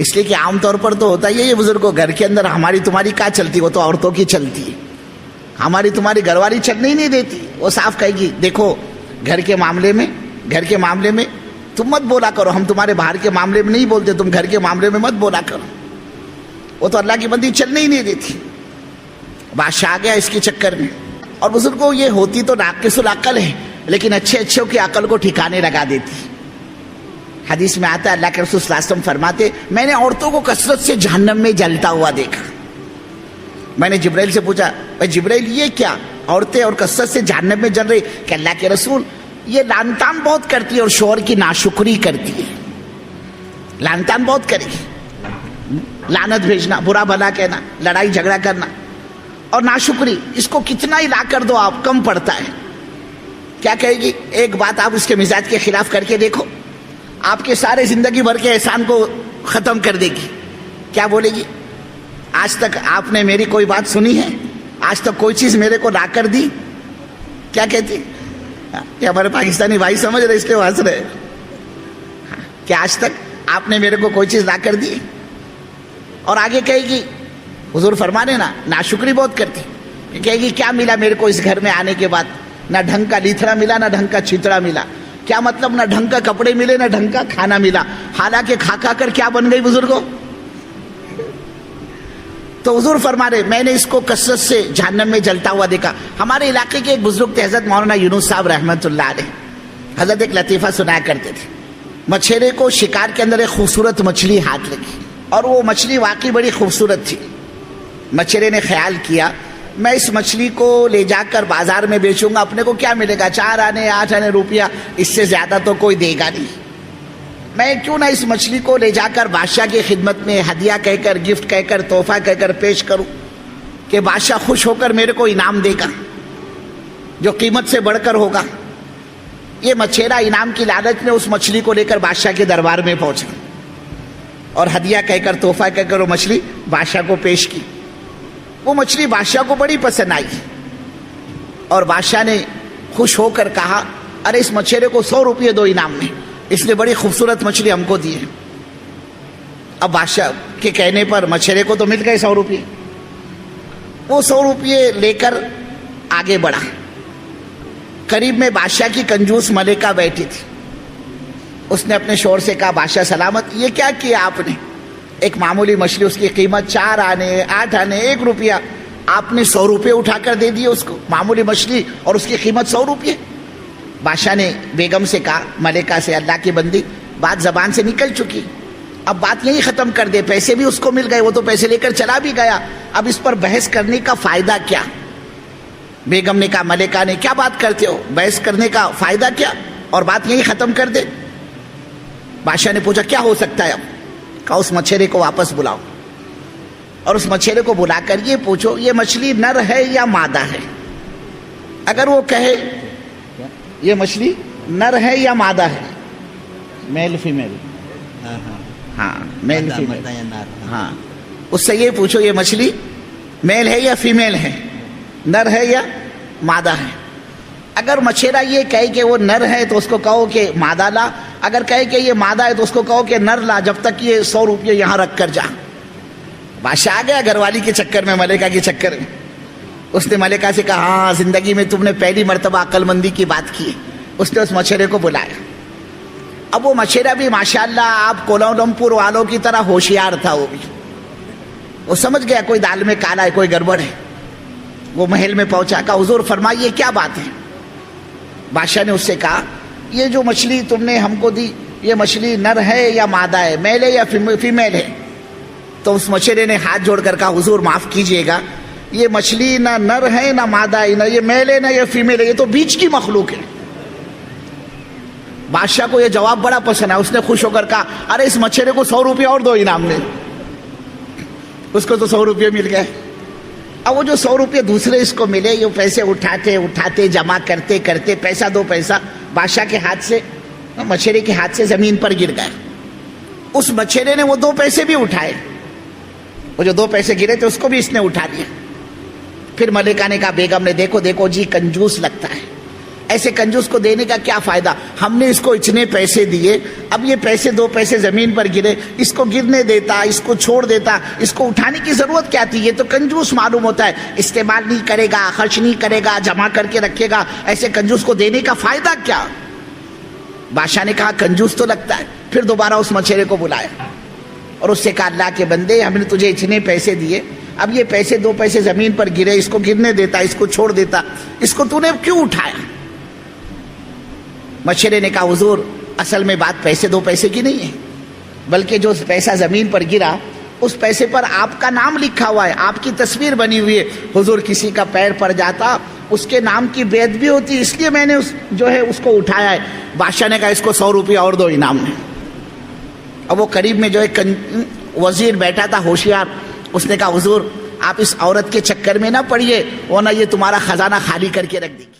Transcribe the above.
اس لیے کہ عام طور پر تو ہوتا ہی ہے یہ بزرگوں، گھر کے اندر ہماری تمہاری کیا چلتی، وہ تو عورتوں کی چلتی ہے، ہماری تمہاری گھر والی چلنے ہی نہیں دیتی. وہ صاف کہے گی دیکھو گھر کے معاملے میں تم مت بولا کرو، ہم تمہارے باہر کے معاملے میں نہیں بولتے، تم گھر کے معاملے میں مت بولا کرو. وہ تو اللہ کی بندی چلنے ہی نہیں دیتی. بادشاہ آ گیا اس کے چکر میں. اور بزرگوں یہ ہوتی تو ناقص العقل ہے، لیکن اچھوں کی عقل کو ٹھکانے لگا دیتی. حدیث میں آتا ہے اللہ کے رسول صلی اللہ علیہ وسلم فرماتے میں نے عورتوں کو کثرت سے جہنم میں جلتا ہوا دیکھا. میں نے جبرائیل سے پوچھا اے جبرائیل یہ کیا عورتیں اور کثرت سے جہنم میں جل رہی؟ کہ اللہ کے رسول یہ لعن طعن بہت کرتی ہے اور شوہر کی ناشکری کرتی ہے. لعن طعن بہت کرے گی، لعنت بھیجنا، برا بھلا کہنا، لڑائی جھگڑا کرنا اور ناشکری، اس کو کتنا ہی لا کر دو آپ کم پڑتا ہے. کیا کہے گی؟ ایک بات آپ اس کے مزاج کے خلاف کر کے دیکھو، آپ کے سارے زندگی بھر کے احسان کو ختم کر دے گی. کیا بولے گی؟ آج تک آپ نے میری کوئی بات سنی ہے؟ آج تک کوئی چیز میرے کو لا کر دی؟ کیا کہتی؟ کہ ہمارے پاکستانی بھائی سمجھ رہے اس لیے ہنس رہے. کہ آج تک آپ نے میرے کو کوئی چیز لا کر دی؟ اور آگے کہے گی حضور فرمانے نا ناشکری بہت کرتی. کہے گی کیا ملا میرے کو اس گھر میں آنے کے بعد؟ نہ ڈھنگ کا لیتھڑا ملا، نہ ڈھنگ کا چھتڑا ملا. کیا مطلب؟ نہ ڈھنگ کا کپڑے ملے، نہ ڈھنگ کا کھانا ملا. حالانکہ کھا کھا کر کیا بن گئی بزرگوں؟ تو حضور فرما رہے میں نے اس کو کثرت سے جہنم میں جلتا ہوا دیکھا. ہمارے علاقے کے ایک بزرگ تھے حضرت مولانا یونس صاحب رحمۃ اللہ علیہ. حضرت ایک لطیفہ سنایا کرتے تھے. مچھیرے کو شکار کے اندر ایک خوبصورت مچھلی ہاتھ لگی اور وہ مچھلی واقعی بڑی خوبصورت تھی. مچھیرے نے خیال کیا میں اس مچھلی کو لے جا کر بازار میں بیچوں گا، اپنے کو کیا ملے گا؟ 4 آنے 8 آنے روپیہ، اس سے زیادہ تو کوئی دے گا نہیں. میں کیوں نہ اس مچھلی کو لے جا کر بادشاہ کی خدمت میں ہدیہ کہہ کر، گفٹ کہہ کر، تحفہ کہہ کر پیش کروں کہ بادشاہ خوش ہو کر میرے کو انعام دے گا جو قیمت سے بڑھ کر ہوگا. یہ مچھیرا انعام کی لالچ میں اس مچھلی کو لے کر بادشاہ کے دربار میں پہنچا اور ہدیہ کہہ کر، تحفہ کہہ کر وہ مچھلی بادشاہ کو پیش کی. وہ مچھلی بادشاہ کو بڑی پسند آئی اور بادشاہ نے خوش ہو کر کہا ارے اس مچھیرے کو 100 روپئے دو انعام میں، اس نے بڑی خوبصورت مچھلی ہم کو دی ہے. اب بادشاہ کے کہنے پر مچھیرے کو تو مل گئے 100 روپئے. وہ 100 روپئے لے کر آگے بڑھا. قریب میں بادشاہ کی کنجوس ملکہ بیٹھی تھی. اس نے اپنے شوہر سے کہا بادشاہ سلامت، یہ کیا کیا آپ نے؟ ایک معمولی مچھلی، اس کی قیمت 4 آنے 8 آنے 1 روپیہ، آپ نے 100 روپئے اٹھا کر دے دیے اس کو، معمولی مچھلی اور اس کی قیمت 100 روپئے. بادشاہ نے بیگم سے کہا، ملکہ سے، اللہ کی بندی بات زبان سے نکل چکی، اب بات یہی ختم کر دے. پیسے بھی اس کو مل گئے، وہ تو پیسے لے کر چلا بھی گیا، اب اس پر بحث کرنے کا فائدہ کیا؟ بیگم نے کہا ملکہ نے کیا بات کرتے ہو، بحث کرنے کا فائدہ کیا، اور بات یہی ختم کر دے. بادشاہ نے پوچھا کیا ہو سکتا ہے اب؟ کہا اس مچھیرے کو واپس بلاؤ اور اس مچھیرے کو بلا کر یہ پوچھو یہ مچھلی نر ہے یا مادہ ہے. اگر وہ کہے یہ مچھلی نر ہے یا مادہ ہے، میل فیمیل، ہاں میل فیمیل، ہاں اس سے یہ پوچھو یہ مچھلی میل ہے یا فیمیل ہے، نر ہے یا مادہ ہے. اگر مچھیرا یہ کہے کہ وہ نر ہے تو اس کو کہو کہ مادہ لا، اگر کہے کہ یہ مادہ ہے تو اس کو کہو کہ نر لا، جب تک یہ 100 روپئے یہاں رکھ کر جا. بادشاہ آ گیا گھر والی کے چکر میں، ملکہ کے چکر میں. اس نے ملکہ سے کہا ہاں زندگی میں تم نے پہلی مرتبہ عقل مندی کی بات کی. اس نے اس مچھیرے کو بلایا. اب وہ مچھیرا بھی ماشاءاللہ آپ کوالالمپور والوں کی طرح ہوشیار تھا. وہ سمجھ گیا کوئی دال میں کالا ہے، کوئی گڑبڑ ہے. وہ محل میں پہنچا، کہا حضور فرمائیے کیا بات ہے؟ بادشاہ نے اس سے کہا یہ جو مچھلی تم نے ہم کو دی یہ مچھلی نر ہے یا مادہ ہے، میل ہے یا فیمیل ہے؟ تو اس مچھیرے نے ہاتھ جوڑ کر کہا حضور معاف کیجئے گا، یہ مچھلی نہ نر ہے نہ مادہ ہے، نہ یہ میل ہے نہ یہ فیمیل ہے، یہ تو بیچ کی مخلوق ہے. بادشاہ کو یہ جواب بڑا پسند ہے. اس نے خوش ہو کر کہا ارے اس مچھیرے کو 100 روپئے اور دو انعام میں. اس کو تو 100 روپئے مل گئے. اب وہ جو 100 روپئے دوسرے اس کو ملے، یہ پیسے اٹھاتے جمع کرتے پیسہ 2 پیسہ بادشاہ کے ہاتھ سے، مچھیرے کے ہاتھ سے زمین پر گر گئے. اس مچھیرے نے وہ 2 پیسے بھی اٹھائے، وہ جو 2 پیسے گرے تھے اس کو بھی اس نے اٹھا لیا. پھر ملکہ نے کہا بیگم نے دیکھو جی کنجوس لگتا ہے، ایسے کنجوس کو دینے کا کیا فائدہ؟ ہم نے اس کو اتنے پیسے دیے، اب یہ پیسے 2 پیسے زمین پر گرے، اس کو گرنے دیتا، اس کو چھوڑ دیتا، اس کو اٹھانے کی ضرورت کیا تھی؟ یہ تو کنجوس معلوم ہوتا ہے، استعمال نہیں کرے گا، خرچ نہیں کرے گا، جمع کر کے رکھے گا، ایسے کنجوس کو دینے کا فائدہ کیا؟ بادشاہ نے کہا کنجوس تو لگتا ہے، پھر دوبارہ اس مچھیرے کو بلایا اور اس سے کہا اللہ کے بندے، ہم نے تجھے اتنے پیسے دیے، اب یہ پیسے 2 پیسے زمین پر گرے، اس کو گرنے دیتا، اس کو چھوڑ دیتا، اس کو تو نے کیوں اٹھایا؟ مچھیرے نے کہا حضور اصل میں بات پیسے 2 پیسے کی نہیں ہے، بلکہ جو پیسہ زمین پر گرا اس پیسے پر آپ کا نام لکھا ہوا ہے، آپ کی تصویر بنی ہوئی ہے، حضور کسی کا پیر پڑ جاتا اس کے نام کی بیعت بھی ہوتی، اس لیے میں نے اس کو اٹھایا ہے۔ بادشاہ نے کہا اس کو 100 روپیہ اور دو انعام میں۔ اب وہ قریب میں جو ایک وزیر بیٹھا تھا ہوشیار، اس نے کہا حضور آپ اس عورت کے چکر میں نہ پڑیے ورنہ یہ تمہارا خزانہ خالی کر کے رکھ دے گی۔